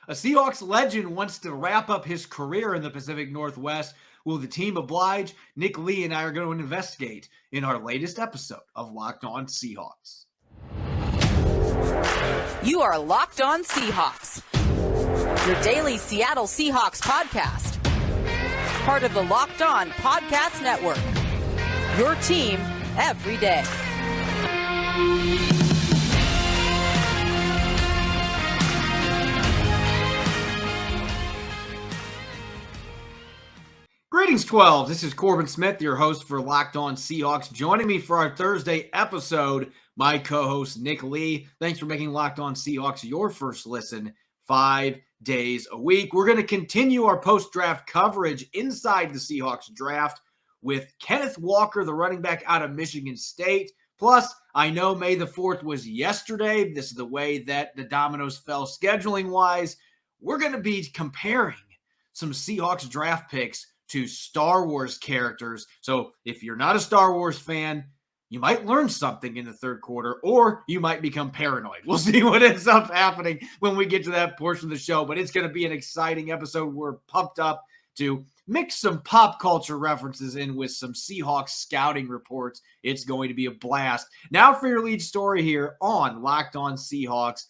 A Seahawks legend wants to wrap up his career in the Pacific Northwest. Will the team oblige? Nick Lee and I are going to investigate in our latest episode of Locked On Seahawks. You are Locked On Seahawks, your daily Seattle Seahawks podcast. Part of the Locked On Podcast Network, your team every day. Greetings, 12. This is Corbin Smith, your host for Locked On Seahawks. Joining me for our Thursday episode, my co-host Nick Lee. Thanks for making Locked On Seahawks your first listen 5 days a week. We're going to continue our post-draft coverage inside the Seahawks draft with Kenneth Walker, the running back out of Michigan State. Plus, I know May the 4th was yesterday. This is the way that the dominoes fell scheduling-wise. We're going to be comparing some Seahawks draft picks to Star Wars characters. So if you're not a Star Wars fan, you might learn something in the third quarter, or you might become paranoid. We'll see what ends up happening when we get to that portion of the show, but it's going to be an exciting episode. We're pumped up to mix some pop culture references in with some Seahawks scouting reports. It's going to be a blast. Now for your lead story here on Locked On Seahawks.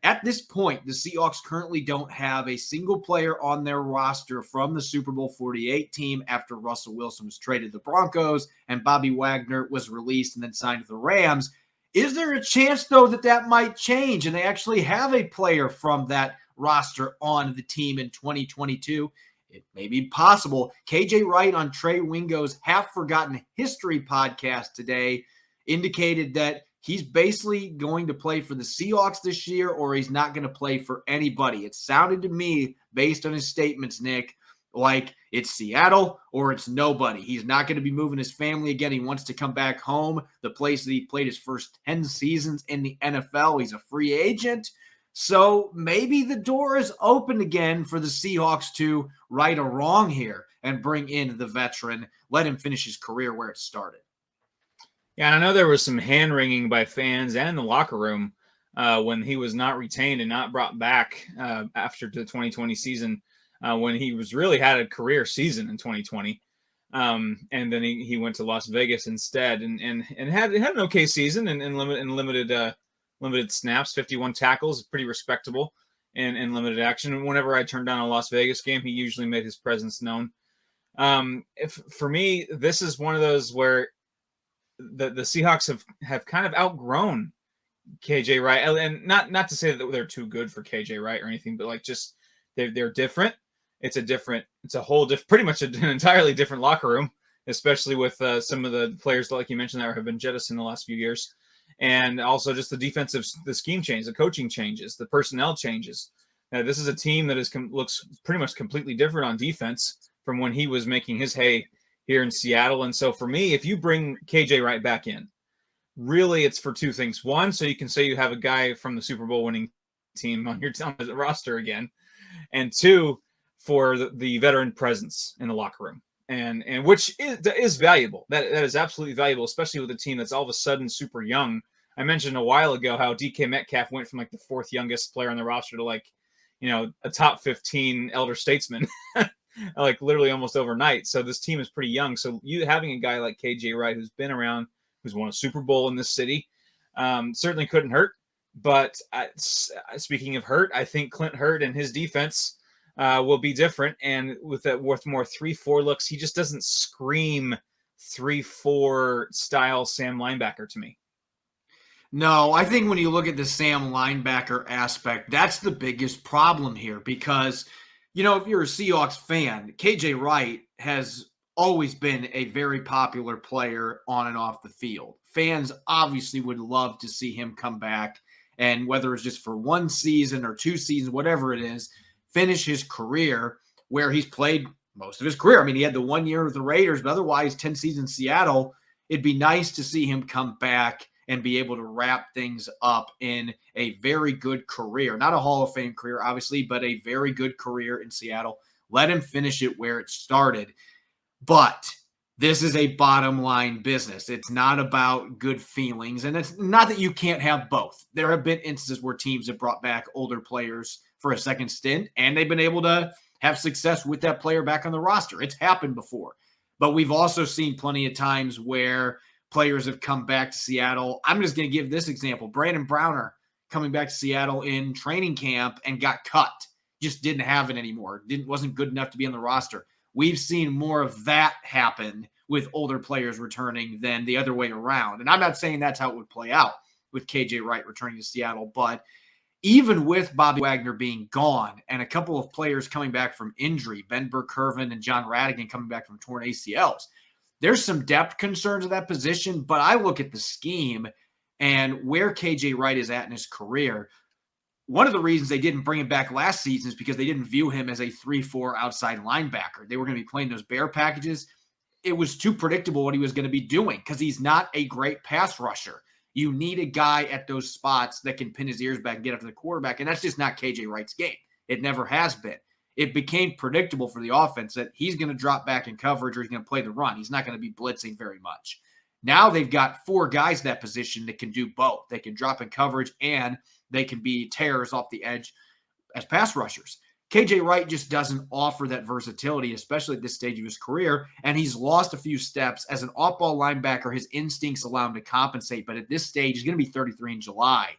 At this point, the Seahawks currently don't have a single player on their roster from the Super Bowl XLVIII team after Russell Wilson was traded to the Broncos and Bobby Wagner was released and then signed to the Rams. Is there a chance, though, that that might change and they actually have a player from that roster on the team in 2022? It may be possible. KJ Wright on Trey Wingo's Half Forgotten History podcast today indicated that he's basically going to play for the Seahawks this year, or he's not going to play for anybody. It sounded to me, based on his statements, Nick, like it's Seattle or it's nobody. He's not going to be moving his family again. He wants to come back home, the place that he played his first 10 seasons in the NFL. He's a free agent. So maybe the door is open again for the Seahawks to right a wrong here and bring in the veteran, let him finish his career where it started. Yeah, and I know there was some hand-wringing by fans and in the locker room when he was not retained and not brought back after the 2020 season, when he was really had a career season in 2020. And then he went to Las Vegas instead and had an okay season and limited snaps, 51 tackles, pretty respectable, and limited action. And whenever I turned on a Las Vegas game, he usually made his presence known. For me, this is one of those where the Seahawks have kind of outgrown KJ Wright, and not to say that they're too good for KJ Wright or anything, but like just they're different. It's a whole pretty much an entirely different locker room, especially with some of the players like you mentioned that have been jettisoned the last few years, and also just the scheme change, the coaching changes, the personnel changes. This is a team that looks pretty much completely different on defense from when he was making his hay here in Seattle. And so for me, if you bring KJ Wright back in, really it's for two things. One, so you can say you have a guy from the Super Bowl winning team on your roster again. And two, for the veteran presence in the locker room. And which is valuable. That is absolutely valuable, especially with a team that's all of a sudden super young. I mentioned a while ago how DK Metcalf went from like the fourth youngest player on the roster to like, a top 15 elder statesman. Like literally almost overnight. So this team is pretty young. So you having a guy like KJ Wright who's been around, who's won a Super Bowl in this city, certainly couldn't hurt. But speaking of hurt, I think Clint Hurtt and his defense will be different. And with more 3-4 looks, he just doesn't scream 3-4 style Sam linebacker to me. No, I think when you look at the Sam linebacker aspect, that's the biggest problem here because if you're a Seahawks fan, KJ Wright has always been a very popular player on and off the field. Fans obviously would love to see him come back, and whether it's just for one season or two seasons, whatever it is, finish his career where he's played most of his career. I mean, he had the 1 year with the Raiders, but otherwise 10 seasons in Seattle. It'd be nice to see him come back and be able to wrap things up in a very good career. Not a Hall of Fame career, obviously, but a very good career in Seattle. Let him finish it where it started. But this is a bottom line business. It's not about good feelings. And it's not that you can't have both. There have been instances where teams have brought back older players for a second stint, and they've been able to have success with that player back on the roster. It's happened before. But we've also seen plenty of times where players have come back to Seattle. I'm just going to give this example. Brandon Browner coming back to Seattle in training camp and got cut. Just didn't have it anymore. Wasn't good enough to be on the roster. We've seen more of that happen with older players returning than the other way around. And I'm not saying that's how it would play out with KJ Wright returning to Seattle, but even with Bobby Wagner being gone and a couple of players coming back from injury, Ben Burke-Kirven and John Radigan coming back from torn ACLs, there's some depth concerns at that position, but I look at the scheme and where KJ Wright is at in his career. One of the reasons they didn't bring him back last season is because they didn't view him as a 3-4 outside linebacker. They were going to be playing those bear packages. It was too predictable what he was going to be doing because he's not a great pass rusher. You need a guy at those spots that can pin his ears back and get after the quarterback, and that's just not KJ Wright's game. It never has been. It became predictable for the offense that he's going to drop back in coverage or he's going to play the run. He's not going to be blitzing very much. Now they've got 4 guys in that position that can do both. They can drop in coverage and they can be terrors off the edge as pass rushers. KJ Wright just doesn't offer that versatility, especially at this stage of his career, and he's lost a few steps. As an off-ball linebacker, his instincts allow him to compensate, but at this stage, he's going to be 33 in July.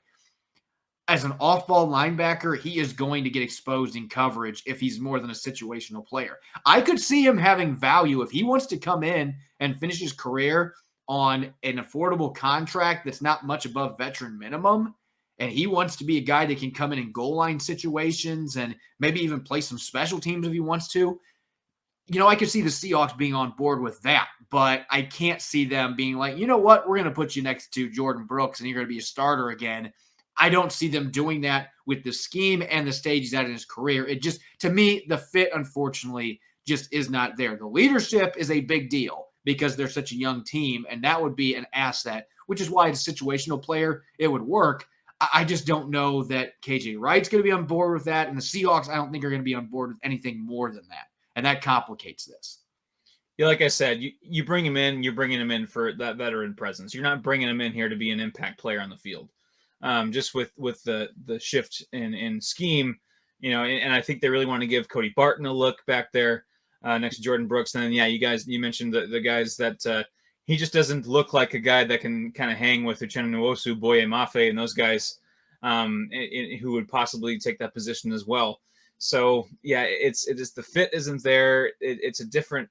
As an off-ball linebacker, he is going to get exposed in coverage if he's more than a situational player. I could see him having value if he wants to come in and finish his career on an affordable contract that's not much above veteran minimum, and he wants to be a guy that can come in goal line situations and maybe even play some special teams if he wants to. You know, I could see the Seahawks being on board with that, but I can't see them being like, you know what, we're going to put you next to Jordan Brooks and you're going to be a starter again. I don't see them doing that with the scheme and the stage he's at in his career. It just, to me, the fit, unfortunately, just is not there. The leadership is a big deal because they're such a young team, and that would be an asset, which is why as a situational player, it would work. I just don't know that KJ Wright's going to be on board with that, and the Seahawks, I don't think are going to be on board with anything more than that, and that complicates this. Yeah, like I said, you bring him in, you're bringing him in for that veteran presence. You're not bringing him in here to be an impact player on the field. Just with the shift in scheme, you know, and I think they really want to give Cody Barton a look back there next to Jordan Brooks. And then, yeah, you mentioned the guys that he just doesn't look like a guy that can kind of hang with Uchenna Nwosu, Boye Mafe, and those guys who would possibly take that position as well. So, yeah, it's the fit isn't there. It's a different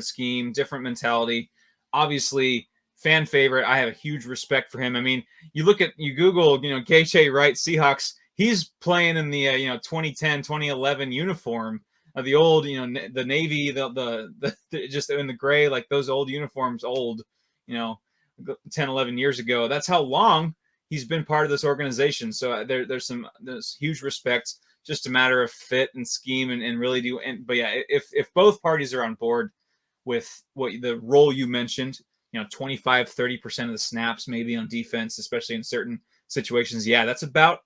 scheme, different mentality. Obviously, fan favorite. I have a huge respect for him. I mean, you Google, KJ Wright Seahawks. He's playing in the 2010, 2011 uniform of the old, the Navy, the just in the gray, like those old uniforms, 10, 11 years ago. That's how long he's been part of this organization. So there's huge respect. Just a matter of fit and scheme and really do. But yeah, if both parties are on board with what the role you mentioned, 25, 30% of the snaps maybe on defense, especially in certain situations. Yeah, that's about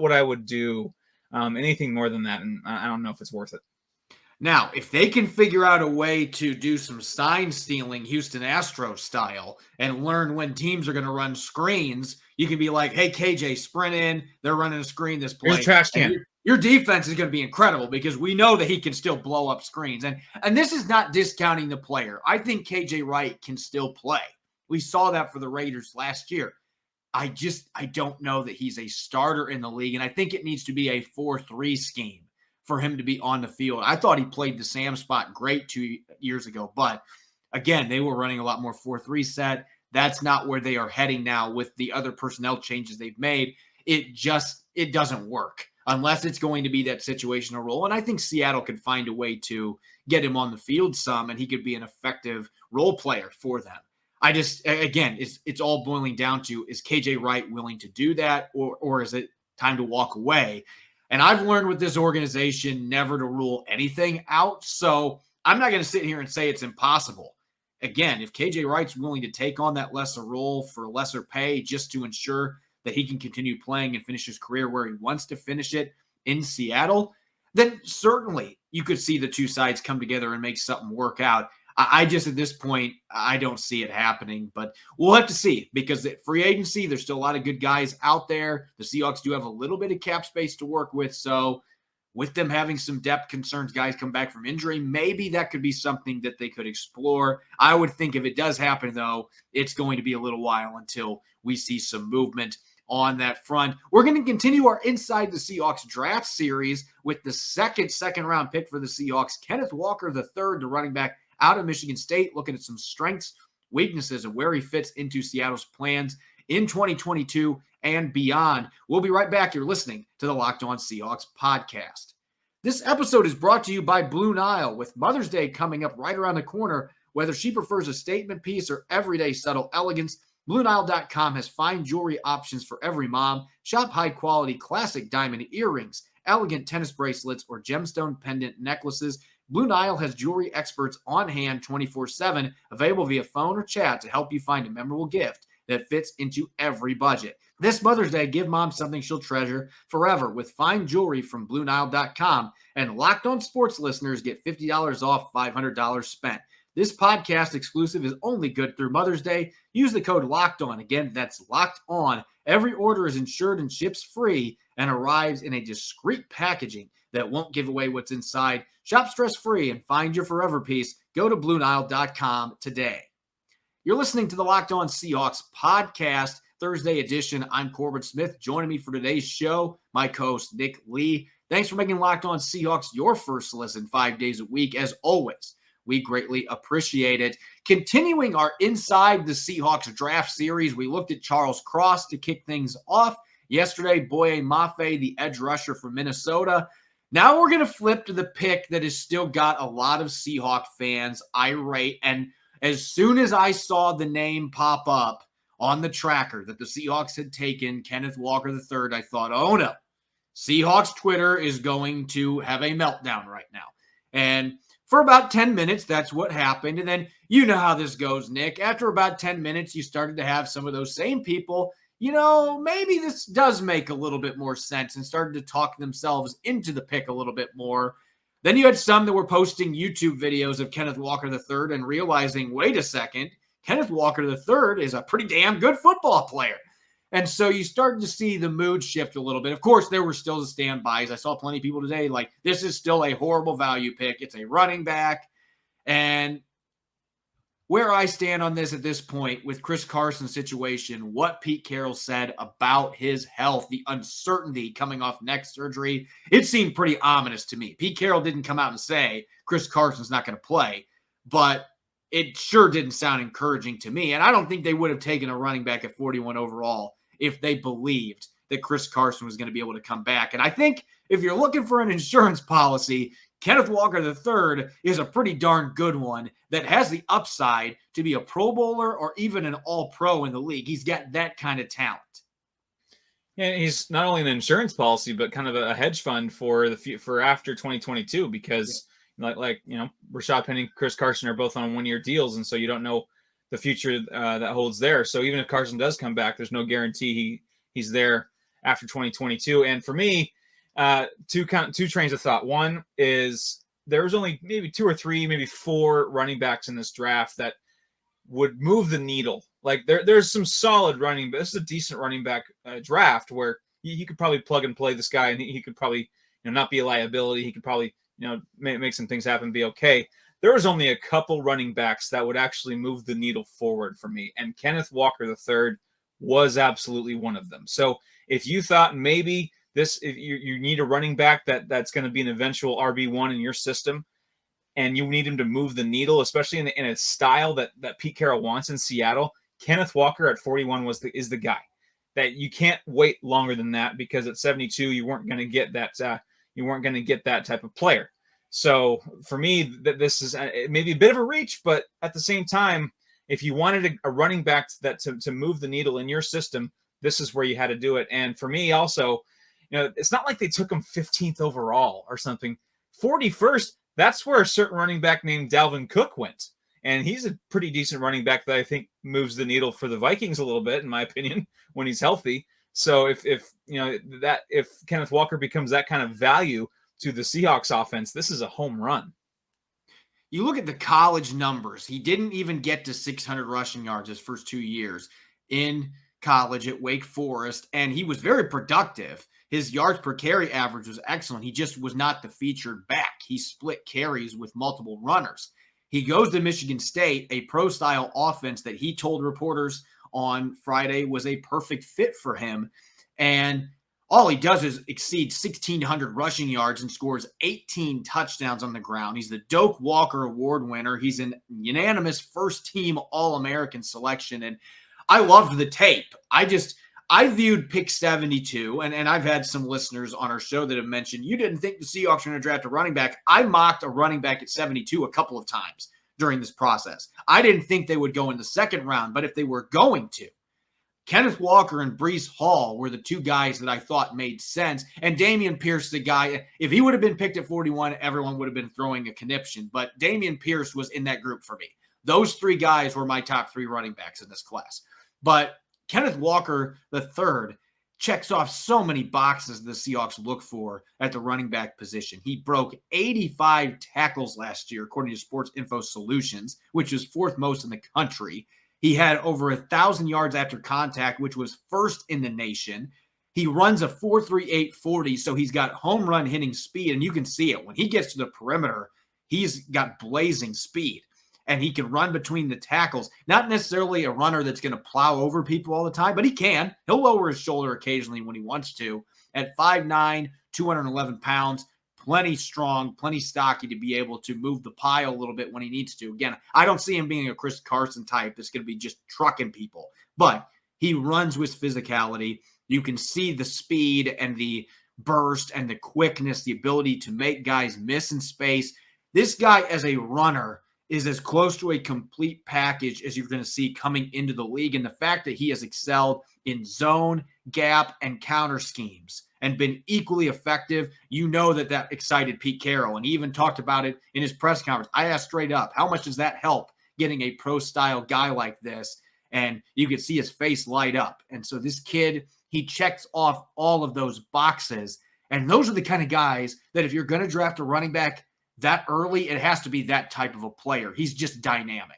what I would do. Anything more than that, and I don't know if it's worth it. Now, if they can figure out a way to do some sign stealing Houston Astros style and learn when teams are going to run screens, you can be like, hey, KJ, sprint in. They're running a screen this play. Here's a trash can. Your defense is going to be incredible because we know that he can still blow up screens. And this is not discounting the player. I think KJ Wright can still play. We saw that for the Raiders last year. I don't know that he's a starter in the league, and I think it needs to be a 4-3 scheme for him to be on the field. I thought he played the Sam spot great 2 years ago, but again, they were running a lot more 4-3 set. That's not where they are heading now with the other personnel changes they've made. It doesn't work unless it's going to be that situational role. And I think Seattle could find a way to get him on the field some, and he could be an effective role player for them. It's all boiling down to, is KJ Wright willing to do that, or is it time to walk away? And I've learned with this organization never to rule anything out. So I'm not going to sit here and say it's impossible. Again, if KJ Wright's willing to take on that lesser role for lesser pay just to ensure that he can continue playing and finish his career where he wants to finish it in Seattle, then certainly you could see the two sides come together and make something work out. I just, at this point, I don't see it happening, but we'll have to see, because at free agency, there's still a lot of good guys out there. The Seahawks do have a little bit of cap space to work with. So with them having some depth concerns, guys come back from injury, maybe that could be something that they could explore. I would think if it does happen, though, it's going to be a little while until we see some movement on that front. We're going to continue our Inside the Seahawks draft series with the second round pick for the Seahawks, Kenneth Walker III, the running back out of Michigan State, looking at some strengths, weaknesses, and where he fits into Seattle's plans in 2022 and beyond. We'll be right back. You're listening to the Locked On Seahawks podcast. This episode is brought to you by Blue Nile. With Mother's Day coming up right around the corner, whether she prefers a statement piece or everyday subtle elegance, BlueNile.com has fine jewelry options for every mom. Shop high-quality classic diamond earrings, elegant tennis bracelets, or gemstone pendant necklaces. Blue Nile has jewelry experts on hand 24/7, available via phone or chat to help you find a memorable gift that fits into every budget. This Mother's Day, give mom something she'll treasure forever with fine jewelry from BlueNile.com. And Locked On Sports listeners get $50 off $500 spent. This podcast exclusive is only good through Mother's Day. Use the code Locked On. Again, that's Locked On. Every order is insured and ships free and arrives in a discreet packaging that won't give away what's inside. Shop stress-free and find your forever piece. Go to BlueNile.com today. You're listening to the Locked On Seahawks podcast, Thursday edition. I'm Corbin Smith. Joining me for today's show, my co-host Nick Lee. Thanks for making Locked On Seahawks your first listen 5 days a week. As always, we greatly appreciate it. Continuing our Inside the Seahawks draft series, we looked at Charles Cross to kick things off. Yesterday, Boye Mafe, the edge rusher from Minnesota. Now we're going to flip to the pick that has still got a lot of Seahawk fans irate. And as soon as I saw the name pop up on the tracker that the Seahawks had taken Kenneth Walker III, I thought, oh no, Seahawks Twitter is going to have a meltdown right now. And for about 10 minutes, that's what happened. And then you know how this goes, Nick. After about 10 minutes, you started to have some of those same people, maybe this does make a little bit more sense, and started to talk themselves into the pick a little bit more. Then you had some that were posting YouTube videos of Kenneth Walker III and realizing, wait a second, Kenneth Walker III is a pretty damn good football player. And so you started to see the mood shift a little bit. Of course, there were still the standbys. I saw plenty of people today like, this is still a horrible value pick. It's a running back. And where I stand on this at this point with Chris Carson's situation, what Pete Carroll said about his health, the uncertainty coming off neck surgery, it seemed pretty ominous to me. Pete Carroll didn't come out and say Chris Carson's not going to play, but it sure didn't sound encouraging to me. And I don't think they would have taken a running back at 41 overall if they believed that Chris Carson was going to be able to come back. And I think if you're looking for an insurance policy, Kenneth Walker III is a pretty darn good one that has the upside to be a Pro Bowler or even an All-Pro in the league. He's got that kind of talent. Yeah, he's not only an insurance policy, but kind of a hedge fund for after 2022, because Rashad Penny and Chris Carson are both on 1-year deals, and so you don't know the future that holds there. So even if Carson does come back, there's no guarantee he's there after 2022. And for me, two trains of thought. One is there was only maybe 2 or 3, maybe 4 running backs in this draft that would move the needle. Like there's some solid running, but this is a decent running back draft where he could probably plug and play this guy, and he could probably not be a liability. He could probably make some things happen, be okay. There was only a couple running backs that would actually move the needle forward for me, and Kenneth Walker III was absolutely one of them. So if you thought maybe if you need a running back that's going to be an eventual RB1 in your system, and you need him to move the needle, especially in a style that Pete Carroll wants in Seattle, Kenneth Walker at 41 is the guy. That you can't wait longer than that, because at 72 you weren't going to get that type of player. So for me, this is maybe a bit of a reach, but at the same time, if you wanted a running back to move the needle in your system, this is where you had to do it. And for me also, it's not like they took him 15th overall or something. 41st, that's where a certain running back named Dalvin Cook went. And he's a pretty decent running back that I think moves the needle for the Vikings a little bit, in my opinion, when he's healthy. So if Kenneth Walker becomes that kind of value to the Seahawks offense, this is a home run. you look at the college numbers, he didn't even get to 600 rushing yards his first 2 years in college at Wake Forest, and he was very productive. His yards per carry average was excellent. He just was not the featured back. He split carries with multiple runners. He goes to Michigan State, a pro-style offense that he told reporters on Friday was a perfect fit for him. And all he does is exceed 1,600 rushing yards and scores 18 touchdowns on the ground. He's the Doak Walker Award winner. He's an unanimous first-team All-American selection. And I loved the tape. I viewed pick 72, and I've had some listeners on our show that have mentioned, you didn't think the Seahawks were going to draft a running back. I mocked a running back at 72 a couple of times during this process. I didn't think they would go in the second round, but if they were going to, Kenneth Walker and Breece Hall were the two guys that I thought made sense. And Dameon Pierce, the guy, if he would have been picked at 41, everyone would have been throwing a conniption. But Dameon Pierce was in that group for me. Those three guys were my top three running backs in this class. But Kenneth Walker III checks off so many boxes the Seahawks look for at the running back position. He broke 85 tackles last year, according to Sports Info Solutions, which is fourth most in the country. He had over 1,000 yards after contact, which was first in the nation. He runs a 4.38 40, so he's got home run hitting speed, and you can see it. When he gets to the perimeter, he's got blazing speed, and he can run between the tackles. Not necessarily a runner that's going to plow over people all the time, but he can. He'll lower his shoulder occasionally when he wants to. At 5'9", 211 pounds, plenty strong, plenty stocky to be able to move the pile a little bit when he needs to. Again, I don't see him being a Chris Carson type that's going to be just trucking people, but he runs with physicality. You can see the speed and the burst and the quickness, the ability to make guys miss in space. This guy as a runner is as close to a complete package as you're going to see coming into the league. And the fact that he has excelled in zone, gap, and counter schemes and been equally effective, you know that excited Pete Carroll. And he even talked about it in his press conference. I asked straight up, how much does that help getting a pro-style guy like this? And you could see his face light up. And so this kid, he checks off all of those boxes. And those are the kind of guys that if you're going to draft a running back that early, it has to be that type of a player. He's just dynamic.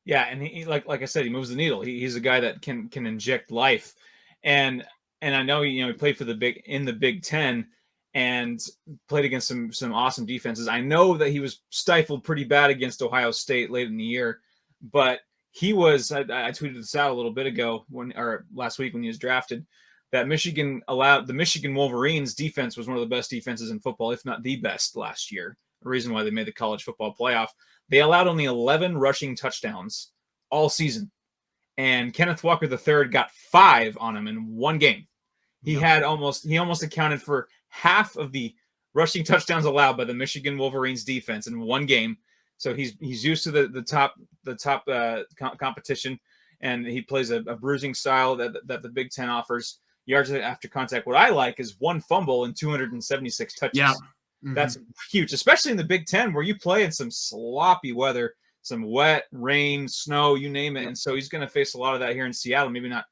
Yeah, and he like I said, he moves the needle. He's a guy that can inject life. And I know he played for the Big Ten and played against some awesome defenses. I know that he was stifled pretty bad against Ohio State late in the year, but he was. I tweeted this out a little bit ago last week when he was drafted, that the Michigan Wolverines defense was one of the best defenses in football, if not the best last year. The reason why they made the college football playoff. They allowed only 11 rushing touchdowns all season. And Kenneth Walker III got 5 on him in one game. He almost accounted for half of the rushing touchdowns allowed by the Michigan Wolverines defense in one game. So he's used to the top competition, and he plays a bruising style that the Big Ten offers. Yards after contact. What I like is 1 fumble and 276 touches. Yeah. Mm-hmm. That's huge, especially in the Big Ten where you play in some sloppy weather, some wet, rain, snow, you name it. And so he's going to face a lot of that here in Seattle. Maybe not,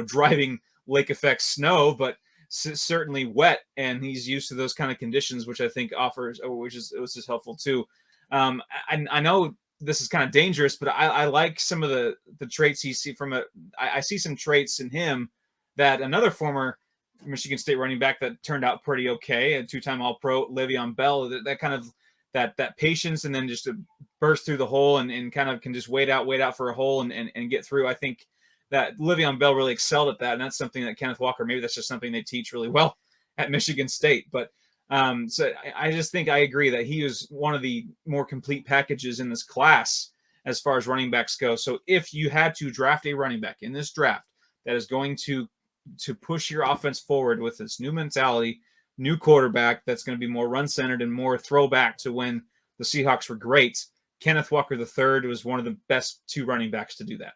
driving lake effect snow, but certainly wet. And he's used to those kind of conditions, which I think which is helpful too. I know this is kind of dangerous, but I like some of the traits he see I see some traits in him that another former Michigan State running back that turned out pretty okay, a 2-time All-Pro, Le'Veon Bell, that kind of that patience, and then just to burst through the hole and kind of can just wait out for a hole and get through. I think that Le'Veon Bell really excelled at that, and that's something that Kenneth Walker, maybe that's just something they teach really well at Michigan State. But so I just think I agree that he is one of the more complete packages in this class as far as running backs go. So if you had to draft a running back in this draft that is going to push your offense forward with this new mentality, new quarterback that's going to be more run-centered and more throwback to when the Seahawks were great, Kenneth Walker III was one of the best 2 running backs to do that.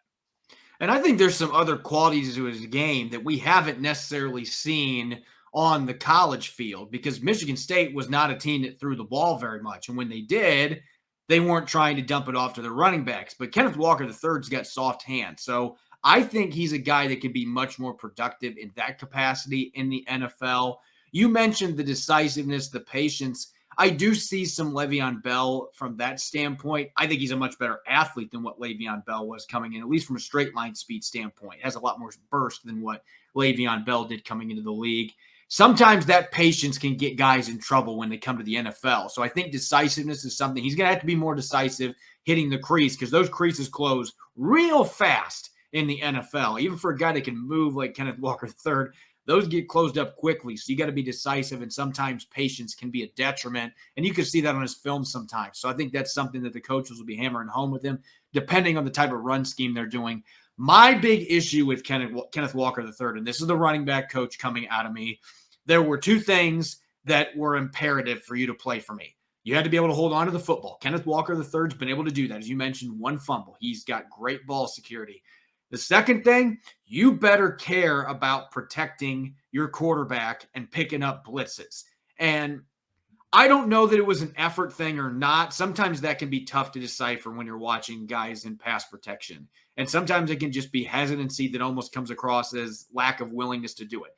And I think there's some other qualities to his game that we haven't necessarily seen on the college field, because Michigan State was not a team that threw the ball very much. And when they did, they weren't trying to dump it off to their running backs. But Kenneth Walker III's got soft hands. So I think he's a guy that can be much more productive in that capacity in the NFL. You mentioned the decisiveness, the patience. I do see some Le'Veon Bell from that standpoint. I think he's a much better athlete than what Le'Veon Bell was coming in, at least from a straight line speed standpoint. Has a lot more burst than what Le'Veon Bell did coming into the league. Sometimes that patience can get guys in trouble when they come to the NFL. So I think decisiveness is something. He's going to have to be more decisive hitting the crease because those creases close real fast in the NFL. Even for a guy that can move like Kenneth Walker III, those get closed up quickly. So you got to be decisive, and sometimes patience can be a detriment. And you can see that on his film sometimes. So I think that's something that the coaches will be hammering home with him, depending on the type of run scheme they're doing. My big issue with Kenneth Walker III, and this is the running back coach coming out of me, there were two things that were imperative for you to play for me. You had to be able to hold on to the football. Kenneth Walker III's been able to do that. As you mentioned, one fumble. He's got great ball security. The second thing, you better care about protecting your quarterback and picking up blitzes. And I don't know that it was an effort thing or not. Sometimes that can be tough to decipher when you're watching guys in pass protection. And sometimes it can just be hesitancy that almost comes across as lack of willingness to do it.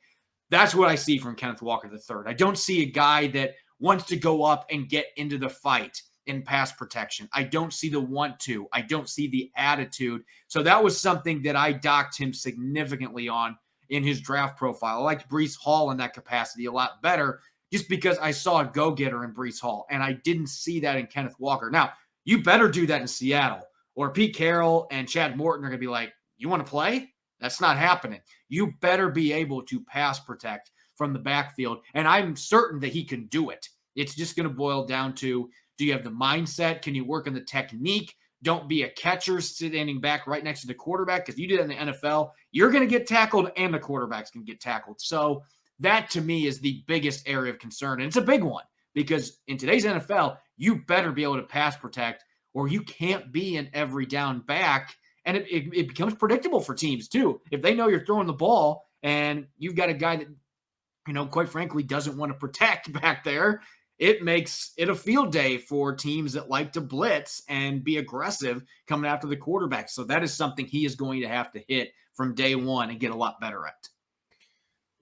That's what I see from Kenneth Walker III. I don't see a guy that wants to go up and get into the fight in pass protection. I don't see the want to. I don't see the attitude. So that was something that I docked him significantly on in his draft profile. I liked Breece Hall in that capacity a lot better just because I saw a go-getter in Breece Hall, and I didn't see that in Kenneth Walker. Now, you better do that in Seattle, or Pete Carroll and Chad Morton are going to be like, you want to play? That's not happening. You better be able to pass protect from the backfield, and I'm certain that he can do it. It's just going to boil down to, do you have the mindset? Can you work on the technique? Don't be a catcher standing back right next to the quarterback, because you did it in the NFL. You're going to get tackled, and the quarterback's going to get tackled. So that, to me, is the biggest area of concern, and it's a big one, because in today's NFL, you better be able to pass protect, or you can't be an every down back. And it becomes predictable for teams, too. If they know you're throwing the ball and you've got a guy that, quite frankly, doesn't want to protect back there, it makes it a field day for teams that like to blitz and be aggressive coming after the quarterback. So that is something he is going to have to hit from day one and get a lot better at.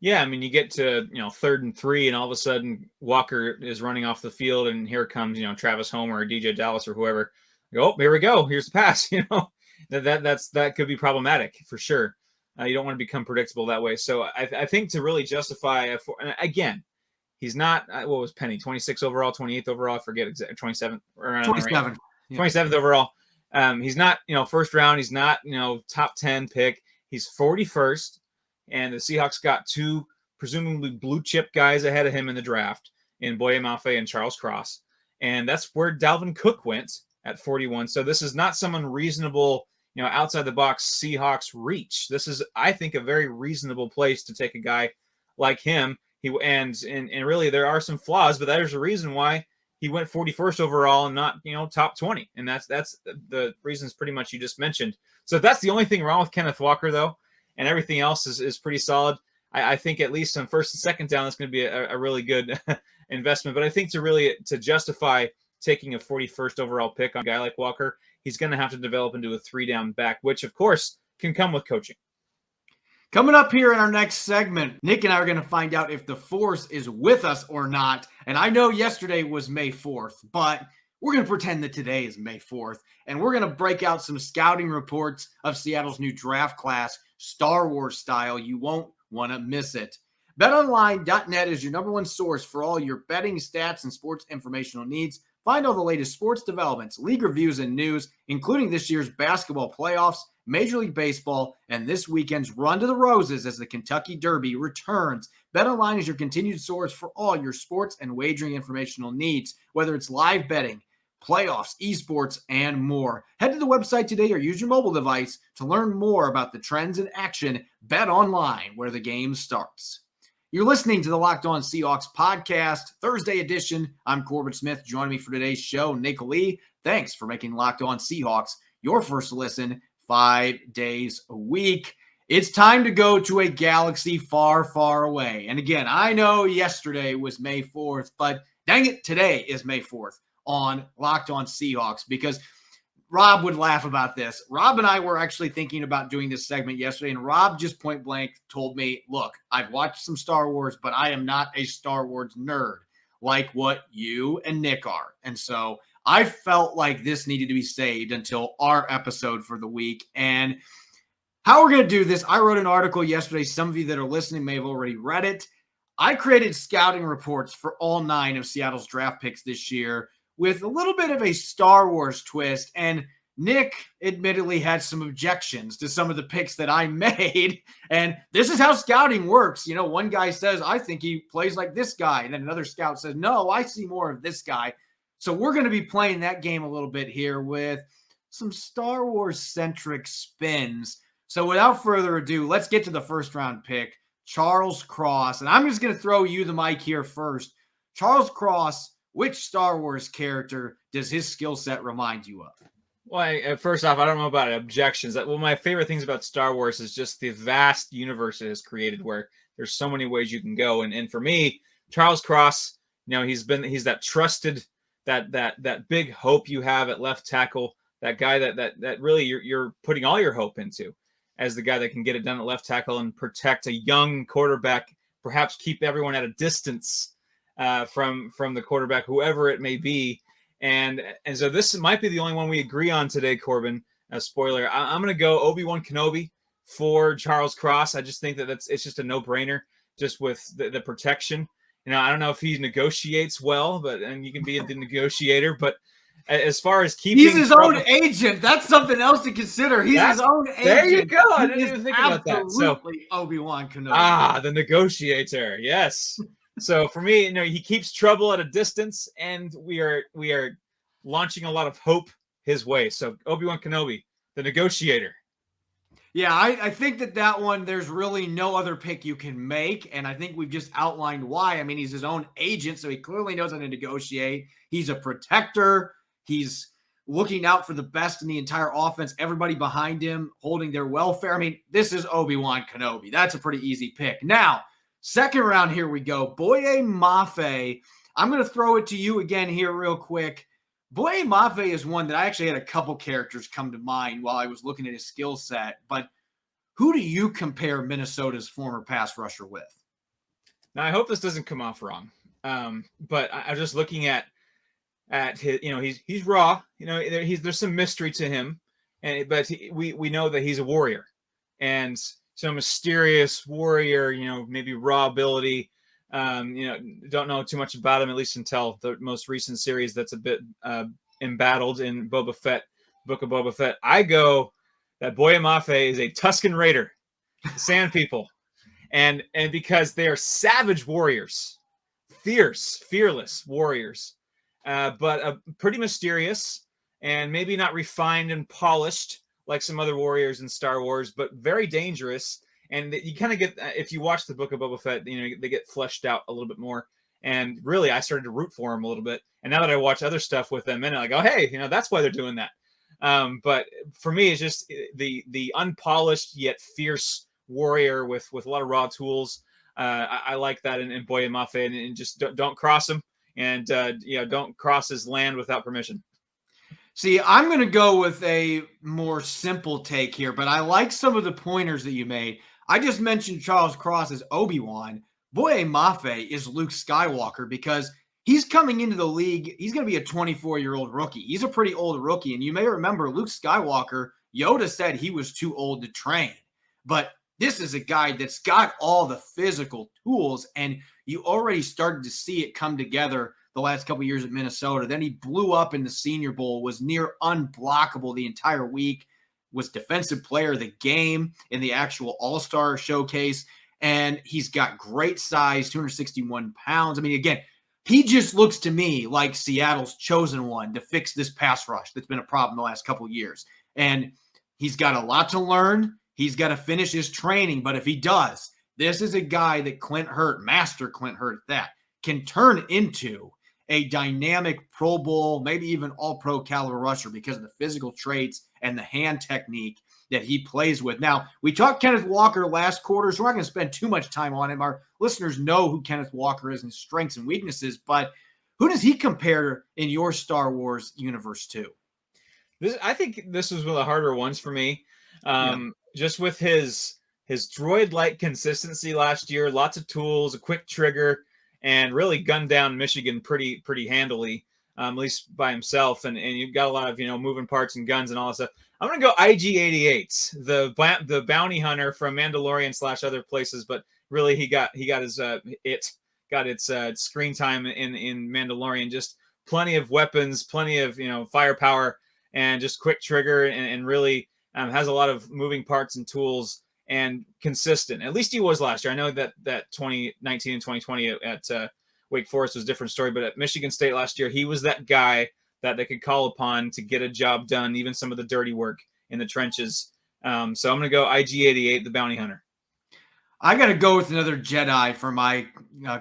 Yeah, I mean, you get to, 3rd and 3, and all of a sudden Walker is running off the field, and here comes, Travis Homer or DJ Dallas or whoever. Oh, here we go. Here's the pass, That could be problematic for sure. You don't want to become predictable that way. So I think to really justify, again, he's not, what was Penny, 26 overall, 28th overall, I forget exactly, 27. 27. Yeah. 27th overall. He's not, first round. He's not, top 10 pick. He's 41st, and the Seahawks got two presumably blue chip guys ahead of him in the draft in Boye Mafe and Charles Cross. And that's where Dalvin Cook went at 41. So this is not someone reasonable, outside the box Seahawks reach. This is, I think, a very reasonable place to take a guy like him. And really there are some flaws, but there's a reason why he went 41st overall and not, top 20. And that's the reasons pretty much you just mentioned. So if that's the only thing wrong with Kenneth Walker, though, and everything else is pretty solid, I think at least on first and second down, that's going to be a really good investment. But I think to justify taking a 41st overall pick on a guy like Walker, he's going to have to develop into a 3-down back, which, of course, can come with coaching. Coming up here in our next segment, Nick and I are going to find out if the Force is with us or not. And I know yesterday was May 4th, but we're going to pretend that today is May 4th. And we're going to break out some scouting reports of Seattle's new draft class, Star Wars style. You won't want to miss it. BetOnline.net is your number one source for all your betting stats and sports informational needs. Find all the latest sports developments, league reviews, and news, including this year's basketball playoffs, Major League Baseball, and this weekend's Run to the Roses as the Kentucky Derby returns. BetOnline is your continued source for all your sports and wagering informational needs, whether it's live betting, playoffs, esports, and more. Head to the website today or use your mobile device to learn more about the trends in action. BetOnline, where the game starts. You're listening to the Locked On Seahawks podcast, Thursday edition. I'm Corbin Smith. Joining me for today's show, Nick Lee. Thanks for making Locked On Seahawks your first listen 5 days a week. It's time to go to a galaxy far, far away. And again, I know yesterday was May 4th, but dang it, today is May 4th on Locked On Seahawks, because Rob would laugh about this. Rob and I were actually thinking about doing this segment yesterday, and Rob just point blank told me, look, I've watched some Star Wars, but I am not a Star Wars nerd. like what you and Nick are. And so I felt like this needed to be saved until our episode for the week. And how we're going to do this, I wrote an article yesterday. Some of you that are listening may have already read it. I created scouting reports for all 9 of Seattle's draft picks this year with a little bit of a Star Wars twist. And Nick admittedly had some objections to some of the picks that I made. And this is how scouting works. You know, one guy says, I think he plays like this guy. And then another scout says, no, I see more of this guy. So we're going to be playing that game a little bit here with some Star Wars-centric spins. So without further ado, let's get to the first round pick, Charles Cross. And I'm just going to throw you the mic here first. Charles Cross, which Star Wars character does his skill set remind you of? Well, first off, I don't know about objections. Well, my favorite things about Star Wars is just the vast universe it has created where there's so many ways you can go. And for me, Charles Cross, you know, he's that trusted, that big hope you have at left tackle, that guy that really you're putting all your hope into as the guy that can get it done at left tackle and protect a young quarterback, perhaps keep everyone at a distance from the quarterback, whoever it may be. And so this might be the only one we agree on today, Corbin. Spoiler, I'm going to go Obi-Wan Kenobi for Charles Cross. I just think it's just a no-brainer, just with the protection. You know, I don't know if he negotiates well, and you can be the negotiator, but as far as keeping, he's his own agent. That's something else to consider. He's his own agent. There you go. I didn't even think about that. So Obi-Wan Kenobi. The negotiator. Yes. So for me, you know, he keeps trouble at a distance, and we are launching a lot of hope his way. So Obi-Wan Kenobi, the negotiator. Yeah, I think that one, there's really no other pick you can make, and I think we've just outlined why. I mean, he's his own agent, so he clearly knows how to negotiate. He's a protector. He's looking out for the best in the entire offense, everybody behind him, holding their welfare. I mean, this is Obi-Wan Kenobi. That's a pretty easy pick. Now, second round, here we go. Boye Mafe. I'm going to throw it to you again here real quick. Boye Mafe is one that I actually had a couple characters come to mind while I was looking at his skill set. But who do you compare Minnesota's former pass rusher with? Now, I hope this doesn't come off wrong. But I'm just looking at his, you know, he's raw. You know, there's some mystery to him, but we know that he's a warrior, and so mysterious warrior. You know, maybe raw ability. You know, don't know too much about him, at least until the most recent series that's a bit embattled in Boba Fett, Book of Boba Fett. I go that Boye Mafe is a Tusken Raider, Sand People, and because they are savage warriors, fierce, fearless warriors. But pretty mysterious and maybe not refined and polished like some other warriors in Star Wars, but very dangerous. And you kind of get, if you watch the Book of Boba Fett, you know, they get fleshed out a little bit more. And really, I started to root for him a little bit. And now that I watch other stuff with them, and I go, hey, you know, that's why they're doing that. But for me, it's just the unpolished yet fierce warrior with a lot of raw tools. I like that in Boye Mafe, and just don't cross him. And, you know, don't cross his land without permission. See, I'm going to go with a more simple take here, but I like some of the pointers that you made. I just mentioned Charles Cross as Obi-Wan. Boye Mafe is Luke Skywalker because he's coming into the league. He's going to be a 24-year-old rookie. He's a pretty old rookie. And you may remember Luke Skywalker, Yoda said he was too old to train. But this is a guy that's got all the physical tools, and you already started to see it come together the last couple of years at Minnesota. Then he blew up in the Senior Bowl, was near unblockable the entire week, was defensive player of the game in the actual All-Star showcase, and he's got great size, 261 pounds. I mean, again, he just looks to me like Seattle's chosen one to fix this pass rush that's been a problem the last couple of years. And he's got a lot to learn. He's got to finish his training, but if he does, this is a guy that Master Clint Hurt, that can turn into a dynamic Pro Bowl, maybe even all-pro caliber rusher because of the physical traits and the hand technique that he plays with. Now, we talked Kenneth Walker last quarter, so we're not going to spend too much time on him. Our listeners know who Kenneth Walker is and his strengths and weaknesses, but who does he compare in your Star Wars universe to? I think this was one of the harder ones for me. Just with his droid-like consistency last year, lots of tools, a quick trigger, and really gunned down Michigan pretty handily, at least by himself. And you've got a lot of moving parts and guns and all that stuff. I'm gonna go IG-88, the bounty hunter from Mandalorian / other places, but really he got his screen time in Mandalorian. Just plenty of weapons, plenty of firepower, and just quick trigger, and really has a lot of moving parts and tools, and consistent. At least he was last year. I know that 2019 and 2020 at Wake Forest was a different story, but at Michigan State last year, he was that guy that they could call upon to get a job done, even some of the dirty work in the trenches. So I'm going to go IG-88, the bounty hunter. I got to go with another Jedi for my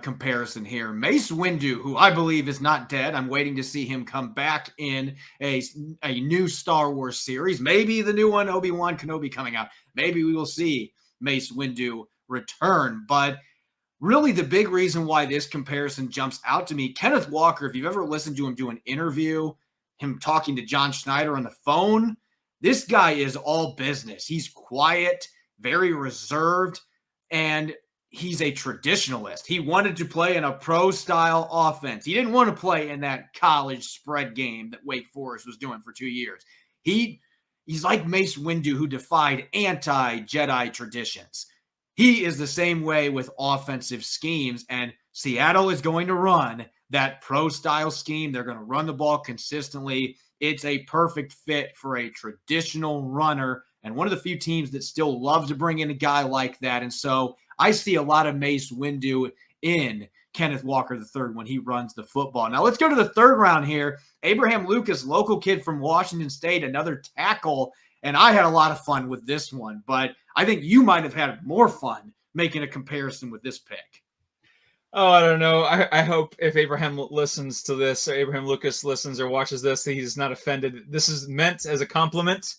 comparison here. Mace Windu, who I believe is not dead. I'm waiting to see him come back in a new Star Wars series. Maybe the new one, Obi-Wan Kenobi, coming out. Maybe we will see Mace Windu return. But really the big reason why this comparison jumps out to me, Kenneth Walker, if you've ever listened to him do an interview, him talking to John Schneider on the phone, this guy is all business. He's quiet, very reserved, and he's a traditionalist. He wanted to play in a pro-style offense. He didn't want to play in that college spread game that Wake Forest was doing for 2 years. He's like Mace Windu, who defied anti-Jedi traditions. He is the same way with offensive schemes, and Seattle is going to run that pro-style scheme. They're going to run the ball consistently. It's a perfect fit for a traditional runner, and one of the few teams that still love to bring in a guy like that. And so I see a lot of Mace Windu in Kenneth Walker III when he runs the football. Now let's go to the third round here. Abraham Lucas, local kid from Washington State, another tackle. And I had a lot of fun with this one, but I think you might have had more fun making a comparison with this pick. Oh, I don't know. I hope if Abraham listens to this, or Abraham Lucas listens or watches this, that he's not offended. This is meant as a compliment.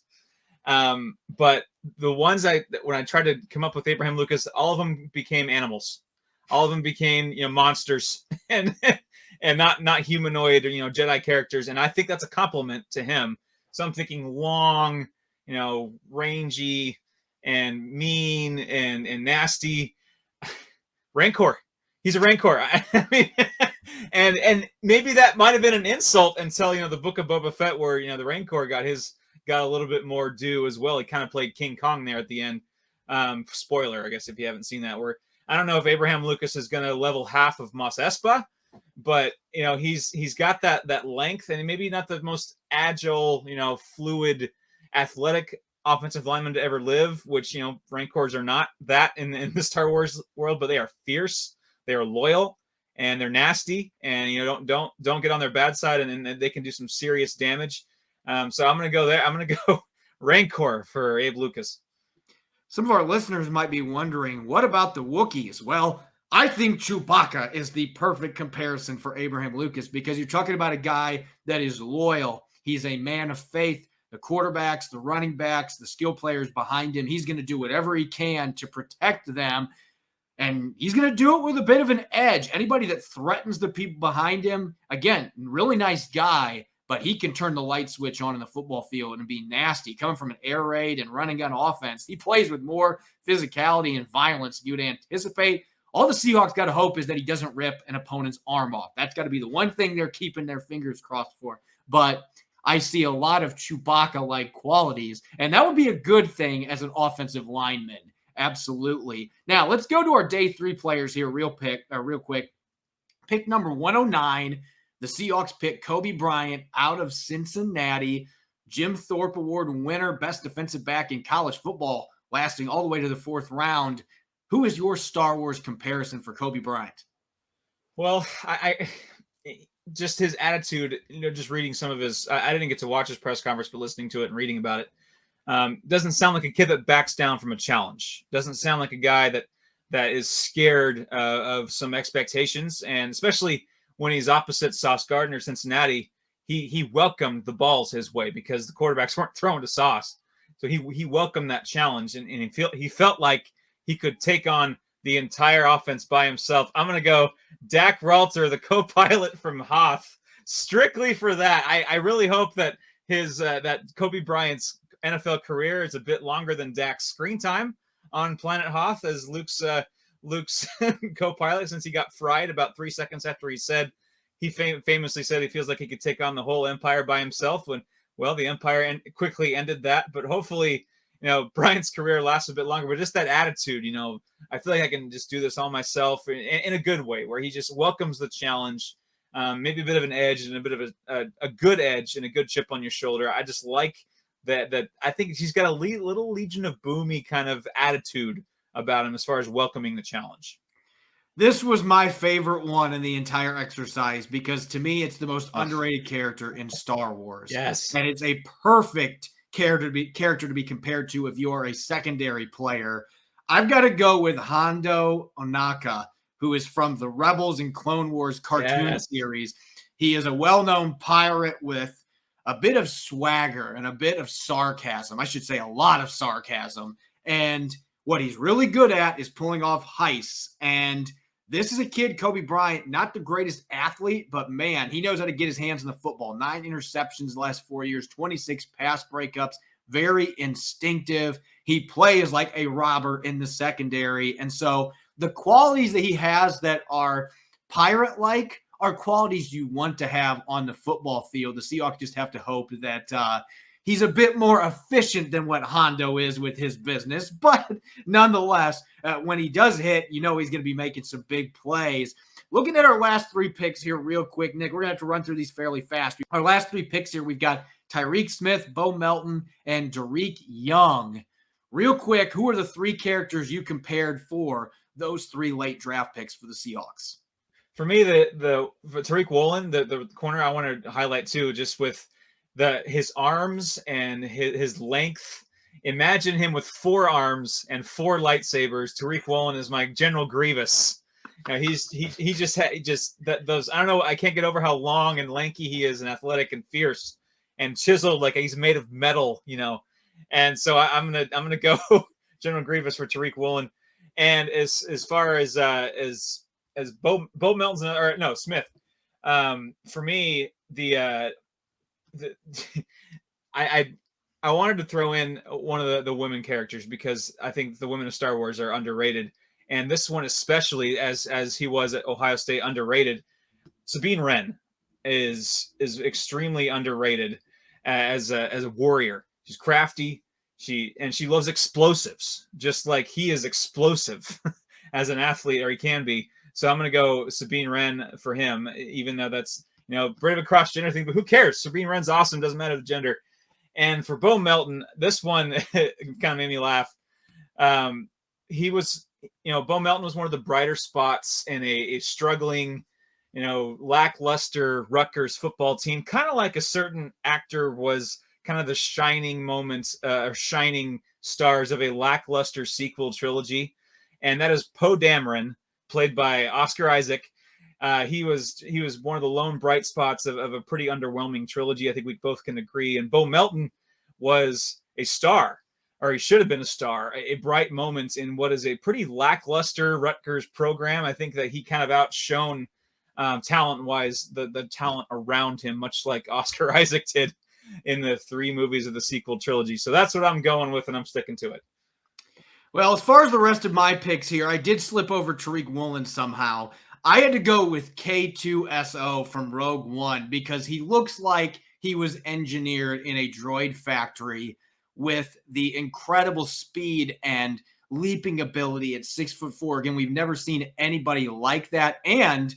But the ones when I tried to come up with Abraham Lucas, all of them became animals. All of them became, monsters and not humanoid or, Jedi characters. And I think that's a compliment to him. So I'm thinking long, rangy and mean and nasty. Rancor. He's a Rancor. I mean, and maybe that might have been an insult until, the Book of Boba Fett, where, the Rancor got a little bit more due as well. He kind of played King Kong there at the end. Spoiler, I guess, if you haven't seen that. Where I don't know if Abraham Lucas is going to level half of Mos Espa, but he's got that length, and maybe not the most agile, fluid, athletic offensive lineman to ever live. Which Rancors are not that in the Star Wars world, but they are fierce, they are loyal, and they're nasty, and don't get on their bad side, and they can do some serious damage. So I'm going to go there. I'm going to go Rancor for Abe Lucas. Some of our listeners might be wondering, what about the Wookiees? Well, I think Chewbacca is the perfect comparison for Abraham Lucas, because you're talking about a guy that is loyal. He's a man of faith. The quarterbacks, the running backs, the skill players behind him, he's going to do whatever he can to protect them. And he's going to do it with a bit of an edge. Anybody that threatens the people behind him, again, really nice guy, but he can turn the light switch on in the football field and be nasty. Coming from an air raid and running gun offense, he plays with more physicality and violence than you'd anticipate. All the Seahawks got to hope is that he doesn't rip an opponent's arm off. That's got to be the one thing they're keeping their fingers crossed for. But I see a lot of Chewbacca-like qualities, and that would be a good thing as an offensive lineman. Absolutely. Now, let's go to our day 3 players here real quick. Pick number 109. The Seahawks pick Kobe Bryant out of Cincinnati, Jim Thorpe Award winner, best defensive back in college football, lasting all the way to the 4th round. Who is your Star Wars comparison for Kobe Bryant? Well, I just his attitude, just reading some of his, I didn't get to watch his press conference, but listening to it and reading about it, doesn't sound like a kid that backs down from a challenge. Doesn't sound like a guy that is scared of some expectations, and especially when he's opposite Sauce Gardner, Cincinnati, he welcomed the balls his way because the quarterbacks weren't throwing to Sauce. So he welcomed that challenge, and he felt like he could take on the entire offense by himself. I'm going to go Dak Ralter, the co-pilot from Hoth, strictly for that. I really hope that that Kobe Bryant's NFL career is a bit longer than Dak's screen time on Planet Hoth, as Luke's Luke's co-pilot since he got fried about 3 seconds after he famously said he feels like he could take on the whole Empire by himself. When, well, the Empire quickly ended that, but hopefully, Bryant's career lasts a bit longer. But just that attitude, I feel like I can just do this all myself in a good way, where he just welcomes the challenge, maybe a bit of an edge and a bit of a good edge and a good chip on your shoulder. I just like that I think he's got a little Legion of Boomy kind of attitude about him as far as welcoming the challenge. This was my favorite one in the entire exercise because to me, it's the most underrated character in Star Wars. Yes. And it's a perfect character to be compared to if you are a secondary player. I've got to go with Hondo Ohnaka, who is from the Rebels and Clone Wars cartoon series. He is a well-known pirate with a bit of swagger and a bit of sarcasm. I should say a lot of sarcasm. And what he's really good at is pulling off heists. And this is a kid, Kobe Bryant, not the greatest athlete, but man, he knows how to get his hands on the football. 9 interceptions the last 4 years, 26 pass breakups, very instinctive. He plays like a robber in the secondary. And so the qualities that he has that are pirate-like are qualities you want to have on the football field. The Seahawks just have to hope that he's a bit more efficient than what Hondo is with his business. But nonetheless, when he does hit, he's going to be making some big plays. Looking at our last 3 picks here real quick, Nick, we're going to have to run through these fairly fast. Our last 3 picks here, we've got Tyreek Smith, Bo Melton, and Derek Young. Real quick, who are the 3 characters you compared for those 3 late draft picks for the Seahawks? For me, the Tariq Woolen, the corner I want to highlight too, just with his arms and his length. Imagine him with 4 arms and 4 lightsabers. Tariq Woolen is my General Grievous. He just those. I don't know. I can't get over how long and lanky he is, and athletic and fierce and chiseled, like he's made of metal. And so I'm gonna go General Grievous for Tariq Woolen. And as far as Bo Melton's or no Smith, for me I wanted to throw in one of the women characters because I think the women of Star Wars are underrated, and this one especially, as he was at Ohio State, underrated. Sabine Wren is extremely underrated as a warrior. She's crafty. She loves explosives, just like he is explosive as an athlete, or he can be. So I'm going to go Sabine Wren for him, even though that's a bit of a cross-gender thing, but who cares? Sabine Wren's awesome. Doesn't matter the gender. And for Bo Melton, this one kind of made me laugh. He was, Bo Melton was one of the brighter spots in a struggling, lackluster Rutgers football team, kind of like a certain actor was kind of the shining moments, shining stars of a lackluster sequel trilogy. And that is Poe Dameron, played by Oscar Isaac. He was one of the lone bright spots of a pretty underwhelming trilogy. I think we both can agree. And Bo Melton was a star, or he should have been a star, a bright moment in what is a pretty lackluster Rutgers program. I think that he kind of outshone talent-wise the talent around him, much like Oscar Isaac did in the 3 movies of the sequel trilogy. So that's what I'm going with, and I'm sticking to it. Well, as far as the rest of my picks here, I did slip over Tariq Woolen somehow. I had to go with K2SO from Rogue One because he looks like he was engineered in a droid factory with the incredible speed and leaping ability at 6'4". Again, we've never seen anybody like that. And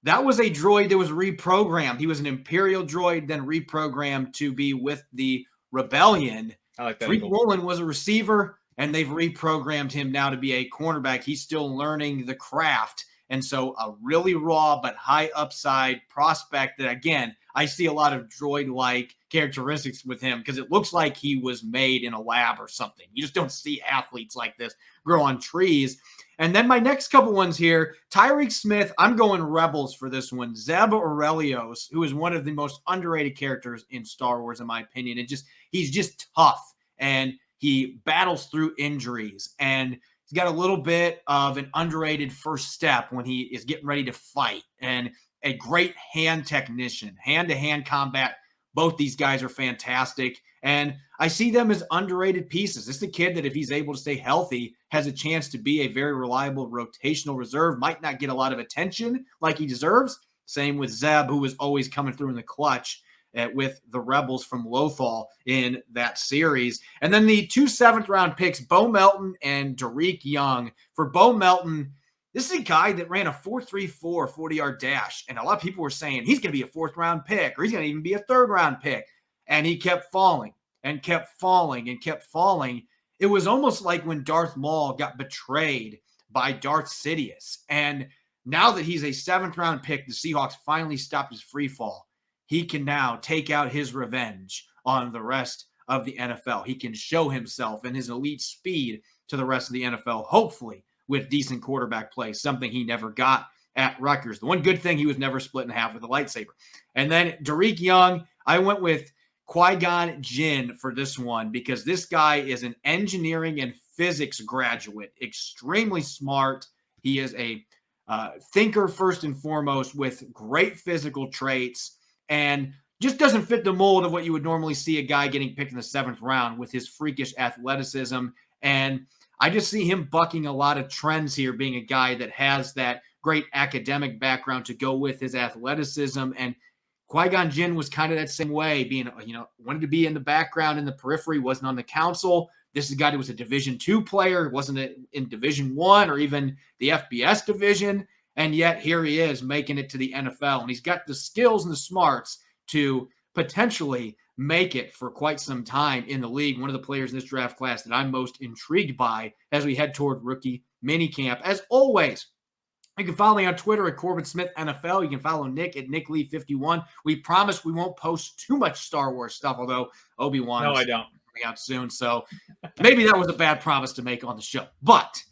that was a droid that was reprogrammed. He was an Imperial droid, then reprogrammed to be with the Rebellion. I like that. Tariq Woolen was a receiver, and they've reprogrammed him now to be a cornerback. He's still learning the craft. And so a really raw but high upside prospect that, again, I see a lot of droid-like characteristics with him because it looks like he was made in a lab or something. You just don't see athletes like this grow on trees. And then my next couple ones here, Tyreek Smith, I'm going Rebels for this one. Zeb Orrelios, who is one of the most underrated characters in Star Wars, in my opinion. He's just tough, and he battles through injuries, and he's got a little bit of an underrated first step when he is getting ready to fight, and a great hand technician, hand-to-hand combat. Both these guys are fantastic. And I see them as underrated pieces. This is a kid that, if he's able to stay healthy, has a chance to be a very reliable rotational reserve. Might not get a lot of attention like he deserves. Same with Zeb, who was always coming through in the clutch with the Rebels from Lothal in that series. And then the 2 7th-round picks, Bo Melton and Derek Young. For Bo Melton, this is a guy that ran a 4.34 40-yard dash. And a lot of people were saying he's going to be a 4th-round pick, or he's going to even be a 3rd-round pick. And he kept falling and kept falling and kept falling. It was almost like when Darth Maul got betrayed by Darth Sidious. And now that he's a 7th-round pick, the Seahawks finally stopped his free fall. He can now take out his revenge on the rest of the NFL. He can show himself and his elite speed to the rest of the NFL, hopefully with decent quarterback play, something he never got at Rutgers. The one good thing, he was never split in half with a lightsaber. And then Derek Young, I went with Qui-Gon Jinn for this one because this guy is an engineering and physics graduate, extremely smart. He is a thinker first and foremost with great physical traits and just doesn't fit the mold of what you would normally see a guy getting picked in the 7th round with his freakish athleticism. And I just see him bucking a lot of trends here, being a guy that has that great academic background to go with his athleticism. And Qui-Gon Jinn was kind of that same way, being, wanted to be in the background, in the periphery, wasn't on the council. This is a guy who was a Division II player, wasn't in Division I or even the FBS division. And yet here he is making it to the NFL. And he's got the skills and the smarts to potentially make it for quite some time in the league. One of the players in this draft class that I'm most intrigued by as we head toward rookie minicamp. As always, you can follow me on Twitter at Corbin Smith NFL. You can follow Nick at NickLee51. We promise we won't post too much Star Wars stuff, although Obi-Wan No, is I don't. coming out soon. So maybe that was a bad promise to make on the show. But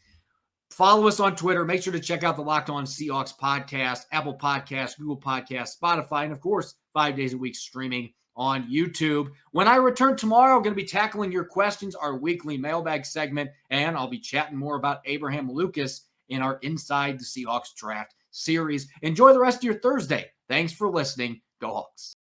follow us on Twitter. Make sure to check out the Locked On Seahawks podcast, Apple Podcasts, Google Podcasts, Spotify, and of course, 5 days a week streaming on YouTube. When I return tomorrow, I'm going to be tackling your questions, our weekly mailbag segment, and I'll be chatting more about Abraham Lucas in our Inside the Seahawks Draft series. Enjoy the rest of your Thursday. Thanks for listening